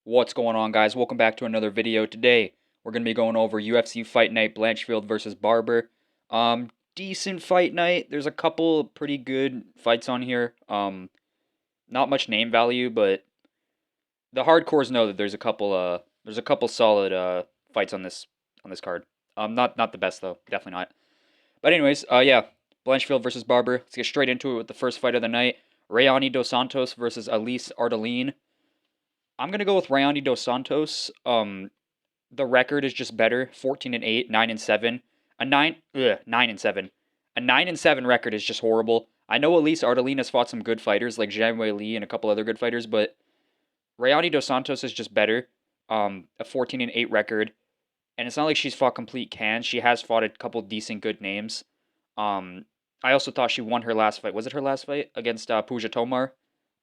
What's going on, guys? Welcome back to another video. Today, we're going to be going over UFC Fight Night Blanchfield versus Barber. Decent fight night. There's a couple pretty good fights on here. Not much name value, but the hardcores know that there's a couple solid fights on this card. Not the best though, definitely not. But anyways, yeah, Blanchfield versus Barber. Let's get straight into it with the first fight of the night. Rayani Dos Santos versus Elise Ardeline. I'm gonna go with Rayani Dos Santos. The record is just better. 14-8, 9-7. A 9-7. A 9-7 record is just horrible. I know Elise Ardeline has fought some good fighters like Zhang Wei Li and a couple other good fighters, but Rayani Dos Santos is just better. A 14-8 record, and it's not like she's fought complete cans. She has fought a couple decent good names. Um, I also thought she won her last fight. Was it her last fight against Puja Tomar?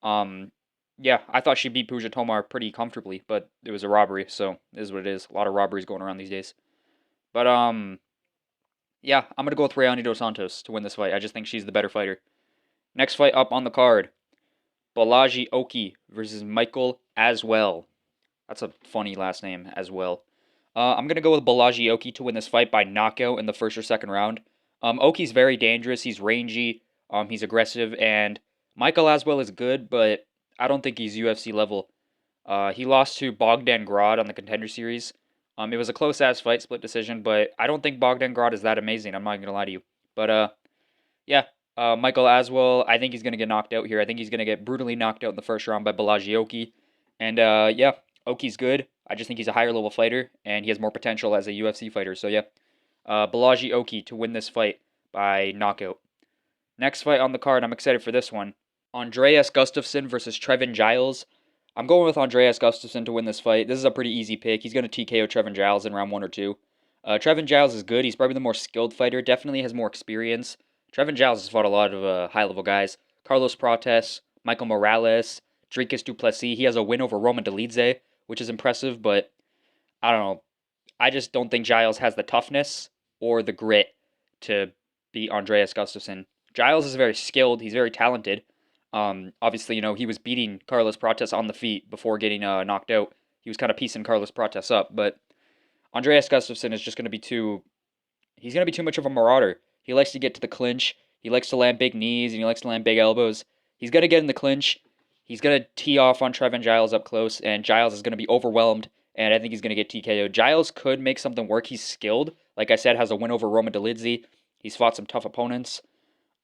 Um, yeah, I thought she beat Puja Tomar pretty comfortably, but it was a robbery, so it is what it is. A lot of robberies going around these days. But yeah, I'm gonna go with Rayani Dos Santos to win this fight. I just think she's the better fighter. Next fight up on the card: Balaji Oki versus Michael Aswell. That's a funny last name, as well. I'm gonna go with Balaji Oki to win this fight by knockout in the first or second round. Oki's very dangerous. He's rangy. He's aggressive, and Michael Aswell is good, but I don't think he's UFC level. He lost to Bogdan Grad on the Contender Series. It was a close ass fight, split decision, but I don't think Bogdan Grad is that amazing. I'm not gonna lie to you. But yeah, Michael Aswell, I think he's gonna get knocked out here. I think he's gonna get brutally knocked out in the first round by Balaji Oki. And yeah, Oki's good. I just think he's a higher level fighter, and he has more potential as a UFC fighter. So yeah, Balaji Oki to win this fight by knockout. Next fight on the card, I'm excited for this one. Andreas Gustafsson versus Trevin Giles. I'm going with Andreas Gustafsson to win this fight. This is a pretty easy pick. He's going to TKO Trevin Giles in round 1 or 2. Trevin Giles is good. He's probably the more skilled fighter. Definitely has more experience. Trevin Giles has fought a lot of high-level guys. Carlos Prates, Michael Morales, Dricus Duplessis. He has a win over Roman Dolidze, which is impressive, but I don't know. I just don't think Giles has the toughness or the grit to beat Andreas Gustafsson. Giles is very skilled. He's very talented. Obviously, he was beating Carlos Prates on the feet before getting knocked out. He was kind of piecing Carlos Prates up, but Andreas Gustafsson is just going to be too. He's going to be too much of a marauder. He likes to get to the clinch. He likes to land big knees and he likes to land big elbows. He's going to get in the clinch. He's going to tee off on Trevin Giles up close, and Giles is going to be overwhelmed, and I think he's going to get TKO. Giles could make something work. He's skilled. Like I said, has a win over Roman Dolidze. He's fought some tough opponents,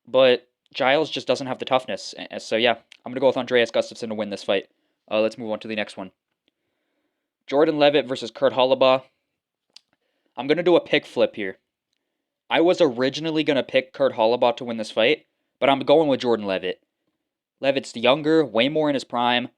but Giles just doesn't have the toughness. So yeah, I'm going to go with Andreas Gustafsson to win this fight. Let's move on to the next one. Jordan Levitt versus Kurt Holobaugh. I'm going to do a pick flip here. I was originally going to pick Kurt Holobaugh to win this fight, but I'm going with Jordan Levitt. Levitt's younger, way more in his prime.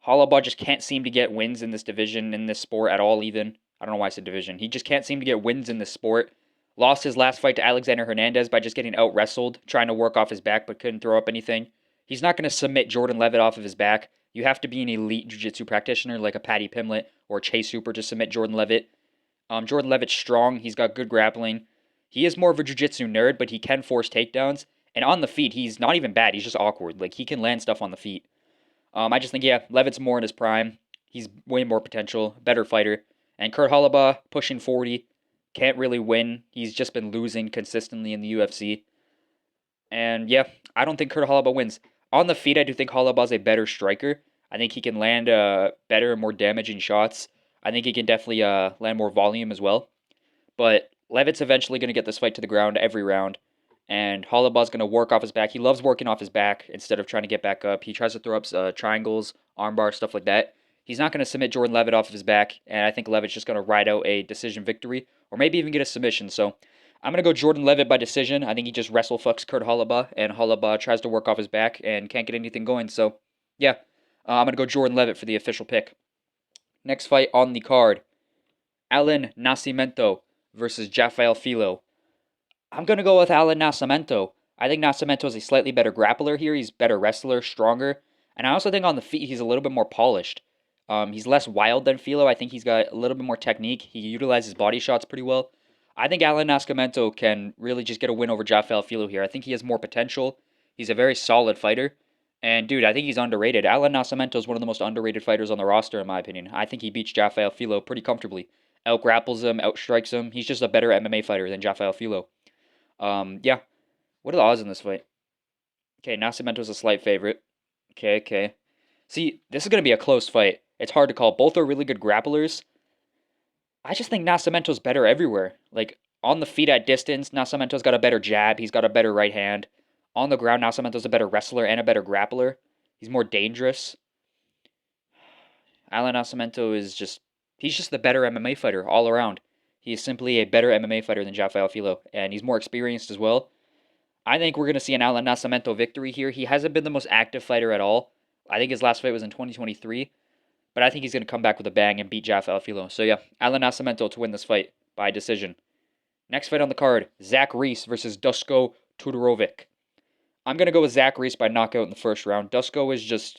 Holobaugh just can't seem to get wins in this division, in this sport at all even. I don't know why I said division. He just can't seem to get wins in this sport. Lost his last fight to Alexander Hernandez by just getting out-wrestled, trying to work off his back but couldn't throw up anything. He's not going to submit Jordan Levitt off of his back. You have to be an elite jiu-jitsu practitioner like a Paddy Pimblett or Chase Hooper to submit Jordan Levitt. Jordan Levitt's strong. He's got good grappling. He is more of a jiu-jitsu nerd, but he can force takedowns. And on the feet, he's not even bad. He's just awkward. Like, he can land stuff on the feet. I just think, yeah, Levitt's more in his prime. He's way more potential, better fighter. And Kurt Holobaugh, pushing 40, can't really win. He's just been losing consistently in the UFC. And yeah, I don't think Kurt Holobaugh wins. On the feet, I do think Holobaugh's a better striker. I think he can land better and more damaging shots. I think he can definitely land more volume as well. But Levitt's eventually going to get this fight to the ground every round. And Holobaugh's going to work off his back. He loves working off his back instead of trying to get back up. He tries to throw up triangles, armbar, stuff like that. He's not going to submit Jordan Levitt off of his back. And I think Levitt's just going to ride out a decision victory. Or maybe even get a submission. So I'm going to go Jordan Levitt by decision. I think he just wrestle fucks Kurt Holobaugh. And Holobaugh tries to work off his back and can't get anything going. So yeah, I'm going to go Jordan Levitt for the official pick. Next fight on the card. Alan Nascimento versus Jafael Filo. I'm going to go with Alan Nascimento. I think Nascimento is a slightly better grappler here. He's better wrestler, stronger. And I also think on the feet, he's a little bit more polished. He's less wild than Filo. I think he's got a little bit more technique. He utilizes body shots pretty well. I think Alan Nascimento can really just get a win over Jafael Filo here. I think he has more potential. He's a very solid fighter. And dude, I think he's underrated. Alan Nascimento is one of the most underrated fighters on the roster, in my opinion. I think he beats Rafael Filo pretty comfortably. Out grapples him, outstrikes him. He's just a better MMA fighter than Rafael Filo. Yeah. What are the odds in this fight? Okay, Nascimento's a slight favorite. Okay, okay. See, this is gonna be a close fight. It's hard to call. Both are really good grapplers. I just think Nascimento's better everywhere. Like on the feet at distance, Nascimento's got a better jab. He's got a better right hand. On the ground, Nascimento's a better wrestler and a better grappler. He's more dangerous. Alan Nascimento is he's just the better MMA fighter all around. He is simply a better MMA fighter than Rafael Filo, and he's more experienced as well. I think we're going to see an Alan Nascimento victory here. He hasn't been the most active fighter at all. I think his last fight was in 2023, but I think he's going to come back with a bang and beat Rafael Filo. So yeah, Alan Nascimento to win this fight by decision. Next fight on the card, Zach Reese versus Dusko Tudorovic. I'm going to go with Zach Reese by knockout in the first round. Dusko is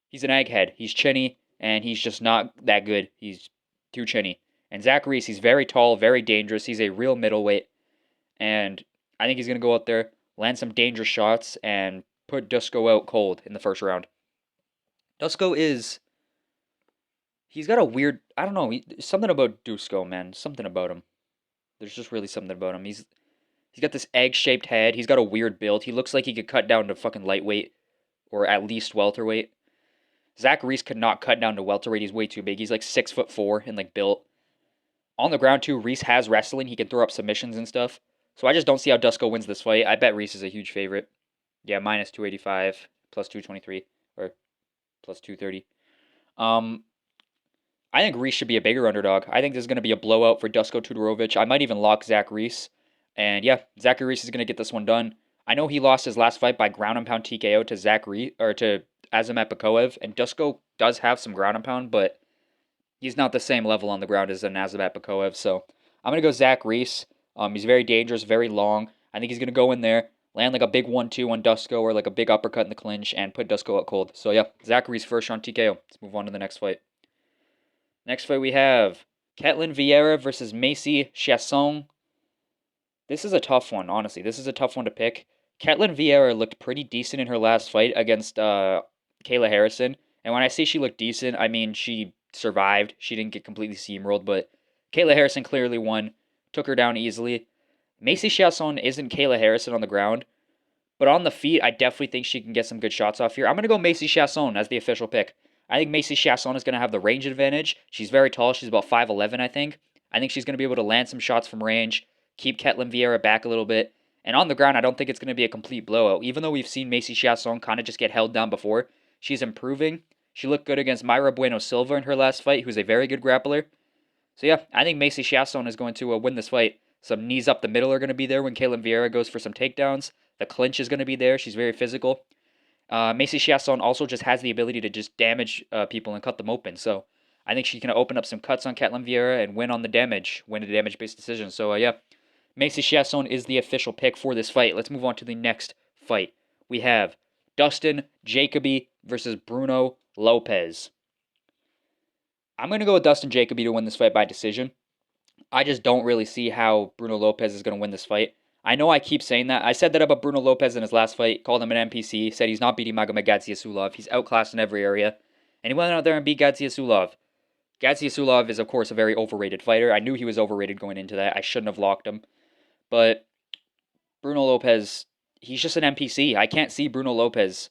he's an egghead. He's chinny, and he's just not that good. He's too chinny. And Zach Reese, he's very tall, very dangerous. He's a real middleweight. And I think he's going to go out there, land some dangerous shots, and put Dusko out cold in the first round. Dusko is. He's got a weird. I don't know. Something about Dusko, man. Something about him. There's just really something about him. He's got this egg-shaped head. He's got a weird build. He looks like he could cut down to fucking lightweight or at least welterweight. Zach Reese could not cut down to welterweight. He's way too big. He's like 6'4" and like built. On the ground too, Reese has wrestling. He can throw up submissions and stuff. So I just don't see how Dusko wins this fight. I bet Reese is a huge favorite. Yeah, minus 285, plus 223, or plus 230. I think Reese should be a bigger underdog. I think this is going to be a blowout for Dusko Tudorovic. I might even lock Zach Reese. And yeah, Zachary Reese is going to get this one done. I know he lost his last fight by ground and pound TKO to to Azamat Bakoev, and Dusko does have some ground and pound, but he's not the same level on the ground as an Azamat Bakoev. So I'm going to go Zach Reese. He's very dangerous, very long. I think he's going to go in there, land like a big 1-2 on Dusko or like a big uppercut in the clinch and put Dusko out cold. So yeah, Zach Reese first round TKO. Let's move on to the next fight. Next fight we have Ketlin Vieira versus Macy Chiasson. This is a tough one, honestly. This is a tough one to pick. Ketlin Vieira looked pretty decent in her last fight against Kayla Harrison. And when I say she looked decent, I mean she survived. She didn't get completely steamrolled, but Kayla Harrison clearly won. Took her down easily. Macy Chiasson isn't Kayla Harrison on the ground, but on the feet, I definitely think she can get some good shots off here. I'm going to go Macy Chiasson as the official pick. I think Macy Chiasson is going to have the range advantage. She's very tall. She's about 5'11", I think. I think she's going to be able to land some shots from range, keep Ketlin Vieira back a little bit. And on the ground, I don't think it's going to be a complete blowout. Even though we've seen Macy Chiasson kind of just get held down before, she's improving. She looked good against Mayra Bueno Silva in her last fight, who's a very good grappler. So yeah, I think Macy Chiasson is going to win this fight. Some knees up the middle are going to be there when Ketlin Vieira goes for some takedowns. The clinch is going to be there. She's very physical. Macy Chiasson also just has the ability to just damage people and cut them open. So I think she can open up some cuts on Ketlin Vieira and win on the damage, win a damage-based decision. So yeah, Macy Chiasson is the official pick for this fight. Let's move on to the next fight. We have Dustin Jacoby versus Bruno Lopez. I'm going to go with Dustin Jacoby to win this fight by decision. I just don't really see how Bruno Lopez is going to win this fight. I know I keep saying that. I said that about Bruno Lopez in his last fight, called him an NPC, said he's not beating Magomed Gaziasulov. He's outclassed in every area. And he went out there and beat Gaziasulov. Gaziasulov is, of course, a very overrated fighter. I knew he was overrated going into that. I shouldn't have locked him. But Bruno Lopez, he's just an NPC. I can't see Bruno Lopez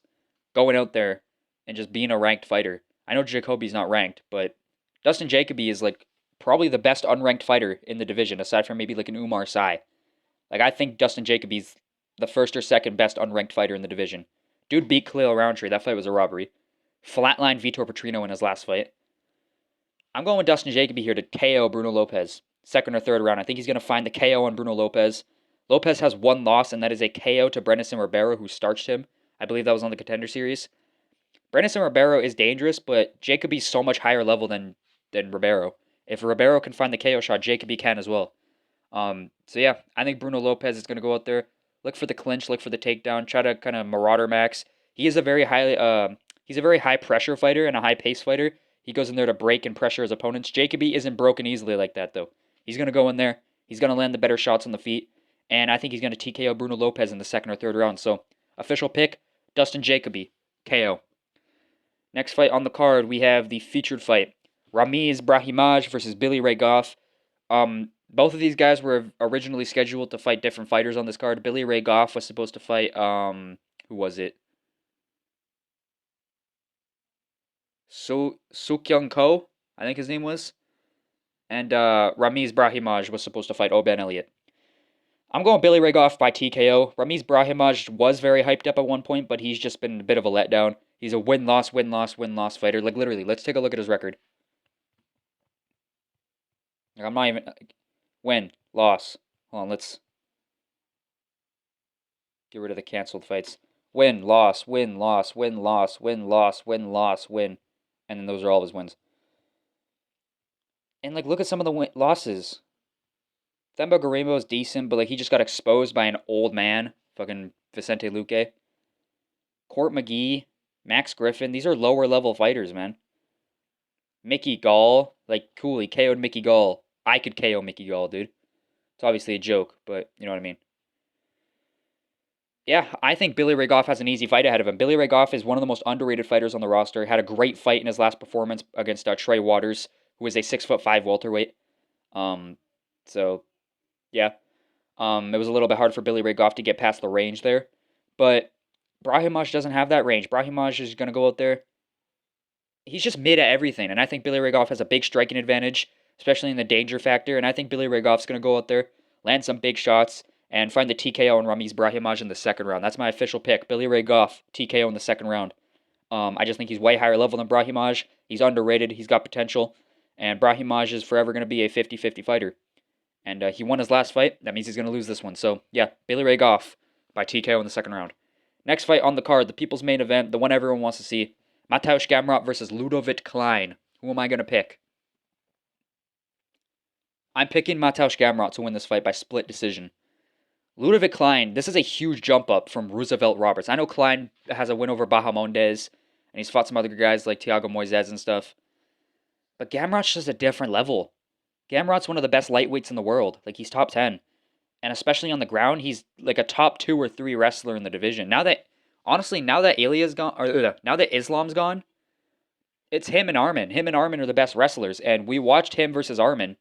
going out there and just being a ranked fighter. I know Jacoby's not ranked, but Dustin Jacoby is like probably the best unranked fighter in the division, aside from maybe like an Umar Sy. Like I think Dustin Jacoby's the first or second best unranked fighter in the division. Dude beat Khalil Roundtree. That fight was a robbery. Flatlined Vitor Petrino in his last fight. I'm going with Dustin Jacoby here to KO Bruno Lopez. Second or third round. I think he's going to find the KO on Bruno Lopez. Lopez has one loss, and that is a KO to Brenison Ribeiro, who starched him. I believe that was on the Contender Series. Brenison Ribeiro is dangerous, but Jacoby's so much higher level than Ribeiro. If Ribeiro can find the KO shot, Jacoby can as well. So yeah, I think Bruno Lopez is going to go out there, look for the clinch, look for the takedown, try to kind of marauder max. He is a very high pressure fighter and a high pace fighter. He goes in there to break and pressure his opponents. Jacoby isn't broken easily like that though. He's going to go in there. He's going to land the better shots on the feet, and I think he's going to TKO Bruno Lopez in the second or third round. So official pick, Dustin Jacoby KO. Next fight on the card, we have the featured fight. Ramiz Brahimaj versus Billy Ray Goff. Both of these guys were originally scheduled to fight different fighters on this card. Billy Ray Goff was supposed to fight, who was it? Sukyung Ko, I think his name was. And Ramiz Brahimaj was supposed to fight Oban Elliott. I'm going Billy Ray Goff by TKO. Ramiz Brahimaj was very hyped up at one point, but he's just been a bit of a letdown. He's a win-loss, win-loss, win-loss fighter. Like, literally, let's take a look at his record. Like, I'm not even... Win, loss. Hold on, let's get rid of the canceled fights. Win, loss, win, loss, win, loss, win, loss, win, loss, win. And then those are all his wins. And, like, look at some of the losses. Themba Guerrero is decent, but, like, he just got exposed by an old man. Fucking Vicente Luque. Court McGee, Max Griffin. These are lower-level fighters, man. Mickey Gall. Like, cool, he KO'd Mickey Gall. I could KO Mickey Gall, dude. It's obviously a joke, but you know what I mean. Yeah, I think Billy Ray Goff has an easy fight ahead of him. Billy Ray Goff is one of the most underrated fighters on the roster. Had a great fight in his last performance against Trey Waters, who is a 6'5" welterweight. So yeah, it was a little bit hard for Billy Ray Goff to get past the range there, but Brahimaj doesn't have that range. Brahimaj is gonna go out there. He's just mid at everything, and I think Billy Ray Goff has a big striking advantage, especially in the danger factor. And I think Billy Ray Goff's gonna go out there, land some big shots, and find the TKO on Ramiz Brahimaj in the second round. That's my official pick. Billy Ray Goff, TKO in the second round. I just think he's way higher level than Brahimaj. He's underrated. He's got potential. And Brahimaj is forever going to be a 50-50 fighter. And he won his last fight. That means he's going to lose this one. So, yeah, Billy Ray Goff by TKO in the second round. Next fight on the card, the people's main event, the one everyone wants to see. Mateusz Gamrot versus Ludovic Klein. Who am I going to pick? I'm picking Mateusz Gamrot to win this fight by split decision. Ludovic Klein, this is a huge jump up from Roosevelt Roberts. I know Klein has a win over Bahamondes, and he's fought some other good guys like Thiago Moises and stuff. But Gamrot's just a different level. Gamrot's one of the best lightweights in the world. Like, he's top 10. And especially on the ground, he's like a top 2 or 3 wrestler in the division. Honestly, now that Ilya's gone, or now that Islam's gone, it's him and Arman. Him and Arman are the best wrestlers. And we watched him versus Arman.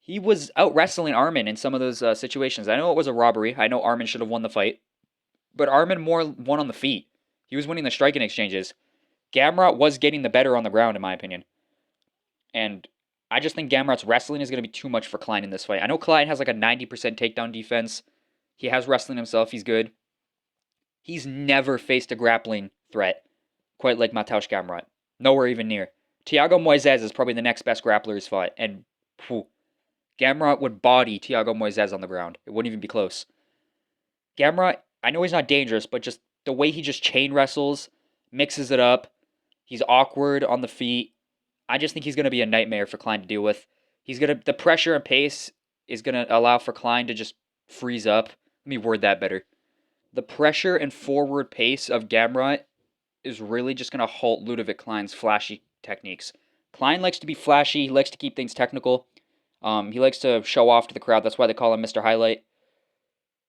He was out wrestling Arman in some of those situations. I know it was a robbery. I know Arman should have won the fight. But Arman more won on the feet. He was winning the striking exchanges. Gamrot was getting the better on the ground, in my opinion. And I just think Gamrot's wrestling is going to be too much for Klein in this fight. I know Klein has like a 90% takedown defense. He has wrestling himself. He's good. He's never faced a grappling threat quite like Mateusz Gamrot. Nowhere even near. Thiago Moises is probably the next best grappler he's fought. And Gamrot would body Thiago Moises on the ground. It wouldn't even be close. Gamrot, I know he's not dangerous, but just the way he just chain wrestles, mixes it up, he's awkward on the feet. I just think he's going to be a nightmare for Klein to deal with. The pressure and pace is going to allow for Klein to just freeze up. Let me word that better. The pressure and forward pace of Gamrot is really just going to halt Ludovic Klein's flashy techniques. Klein likes to be flashy. He likes to keep things technical. He likes to show off to the crowd. That's why they call him Mr. Highlight.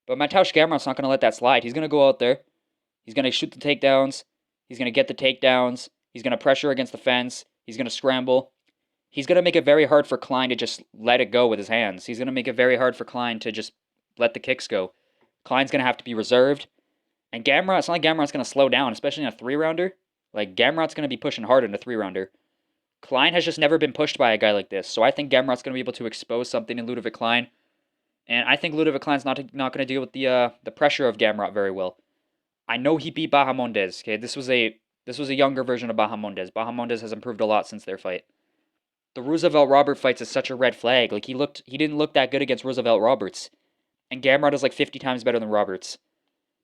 But Mateusz Gamrot's not going to let that slide. He's going to go out there. He's going to shoot the takedowns. He's going to get the takedowns. He's going to pressure against the fence. He's going to scramble. He's going to make it very hard for Klein to just let it go with his hands. He's going to make it very hard for Klein to just let the kicks go. Klein's going to have to be reserved. And Gamrot, it's not like Gamrot's going to slow down, especially in a 3-rounder. Like, Gamrot's going to be pushing hard in a 3-rounder. Klein has just never been pushed by a guy like this. So I think Gamrot's going to be able to expose something in Ludovic Klein. And I think Ludovic Klein's not going to deal with the pressure of Gamrot very well. I know he beat Bahamondes. Okay, this was a younger version of Bahamondes. Bahamondes has improved a lot since their fight. The Roosevelt Roberts fights is such a red flag. Like, he didn't look that good against Roosevelt Roberts. And Gamrot is like 50 times better than Roberts.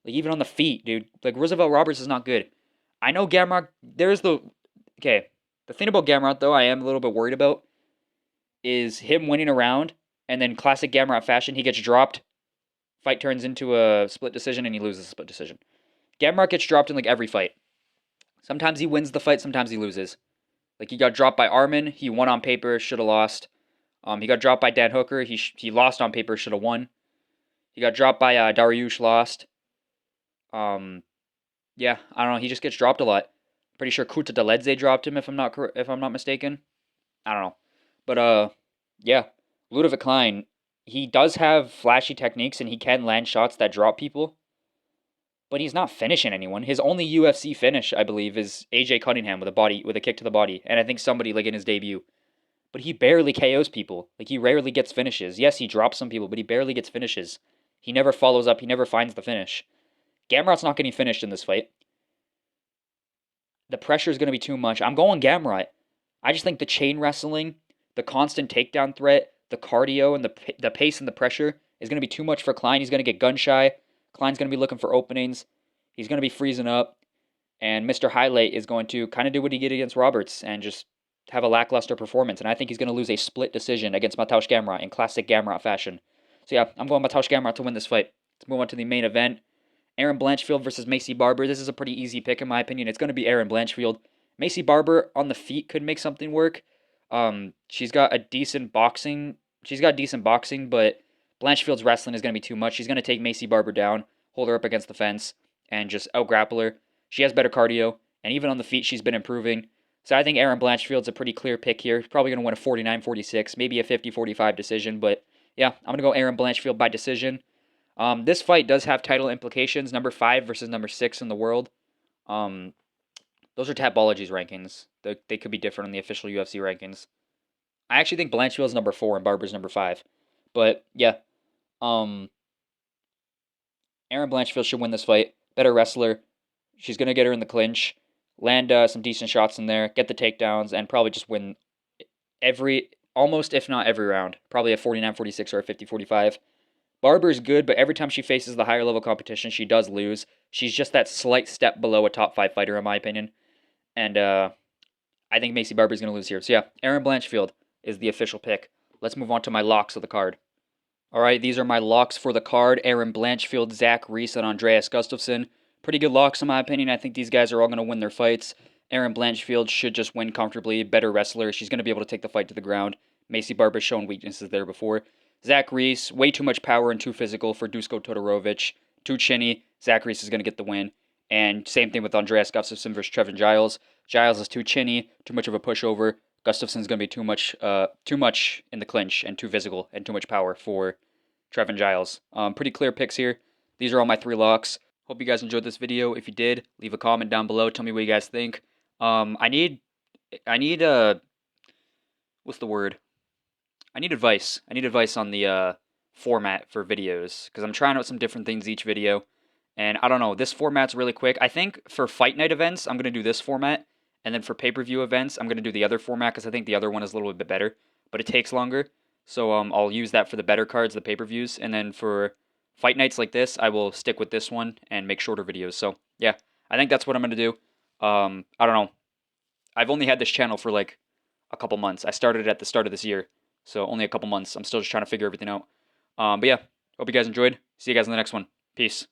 Like, even on the feet, dude. Like, Roosevelt Roberts is not good. I know Gamrot, the thing about Gamrot, though, I am a little bit worried about is him winning a round, and then classic Gamrot fashion, he gets dropped, fight turns into a split decision, and he loses a split decision. Gamrot gets dropped in like every fight. Sometimes he wins the fight, sometimes he loses. Like, he got dropped by Arman, he won on paper, should have lost. He got dropped by Dan Hooker, he lost on paper, should have won. He got dropped by Dariush, lost. Yeah, I don't know. He just gets dropped a lot. Pretty sure Kuta Deledze dropped him if I'm not mistaken. I don't know, but yeah, Ludovic Klein. He does have flashy techniques and he can land shots that drop people, but he's not finishing anyone. His only UFC finish, I believe, is AJ Cunningham with a kick to the body, and I think somebody like in his debut. But he barely KOs people. Like he rarely gets finishes. Yes, he drops some people, but he barely gets finishes. He never follows up. He never finds the finish. Gamrot's not getting finished in this fight. The pressure is going to be too much. I'm going Gamrot. I just think the chain wrestling, the constant takedown threat, the cardio, and the pace and the pressure is going to be too much for Klein. He's going to get gun shy. Klein's going to be looking for openings. He's going to be freezing up. And Mr. Highlight is going to kind of do what he did against Roberts and just have a lackluster performance. And I think he's going to lose a split decision against Mateusz Gamrot in classic Gamrot fashion. So yeah, I'm going Mateusz Gamrot to win this fight. Let's move on to the main event. Aaron Blanchfield versus Macy Barber. This is a pretty easy pick in my opinion. It's going to be Aaron Blanchfield. Macy Barber on the feet could make something work. She's got a decent boxing. She's got decent boxing, but Blanchfield's wrestling is going to be too much. She's going to take Macy Barber down, hold her up against the fence, and just out-grapple her. She has better cardio, and even on the feet, she's been improving. So I think Aaron Blanchfield's a pretty clear pick here. He's probably going to win a 49-46, maybe a 50-45 decision, but yeah, I'm going to go Aaron Blanchfield by decision. This fight does have title implications. Number 5 versus number 6 in the world. Those are Tapology's rankings. They could be different in the official UFC rankings. I actually think Blanchfield's number 4 and Barber's number 5. But yeah, Aaron Blanchfield should win this fight. Better wrestler. She's gonna get her in the clinch, land some decent shots in there, get the takedowns, and probably just win almost if not every round. Probably a 49-46 or a 50-45. Barber's good, but every time she faces the higher level competition, she does lose. She's just that slight step below a top 5 fighter, in my opinion. And I think Macy Barber's going to lose here. So yeah, Aaron Blanchfield is the official pick. Let's move on to my locks of the card. All right, these are my locks for the card. Aaron Blanchfield, Zach Reese, and Andreas Gustafsson. Pretty good locks, in my opinion. I think these guys are all going to win their fights. Aaron Blanchfield should just win comfortably. Better wrestler. She's going to be able to take the fight to the ground. Macy Barber's shown weaknesses there before. Zach Reese, way too much power and too physical for Dusko Todorovic. Too chinny. Zach Reese is going to get the win. And same thing with Andreas Gustafsson versus Trevin Giles. Giles is too chinny, too much of a pushover. Gustafsson's going to be too much in the clinch and too physical and too much power for Trevin Giles. Pretty clear picks here. These are all my 3 locks. Hope you guys enjoyed this video. If you did, leave a comment down below. Tell me what you guys think. I need what's the word? I need advice. I need advice on the format for videos because I'm trying out some different things each video. And I don't know, this format's really quick. I think for fight night events, I'm going to do this format. And then for pay-per-view events, I'm going to do the other format because I think the other one is a little bit better. But it takes longer. So I'll use that for the better cards, the pay-per-views. And then for fight nights like this, I will stick with this one and make shorter videos. So yeah, I think that's what I'm going to do. I don't know. I've only had this channel for like a couple months. I started it at the start of this year. So only a couple months. I'm still just trying to figure everything out. But yeah, hope you guys enjoyed. See you guys in the next one. Peace.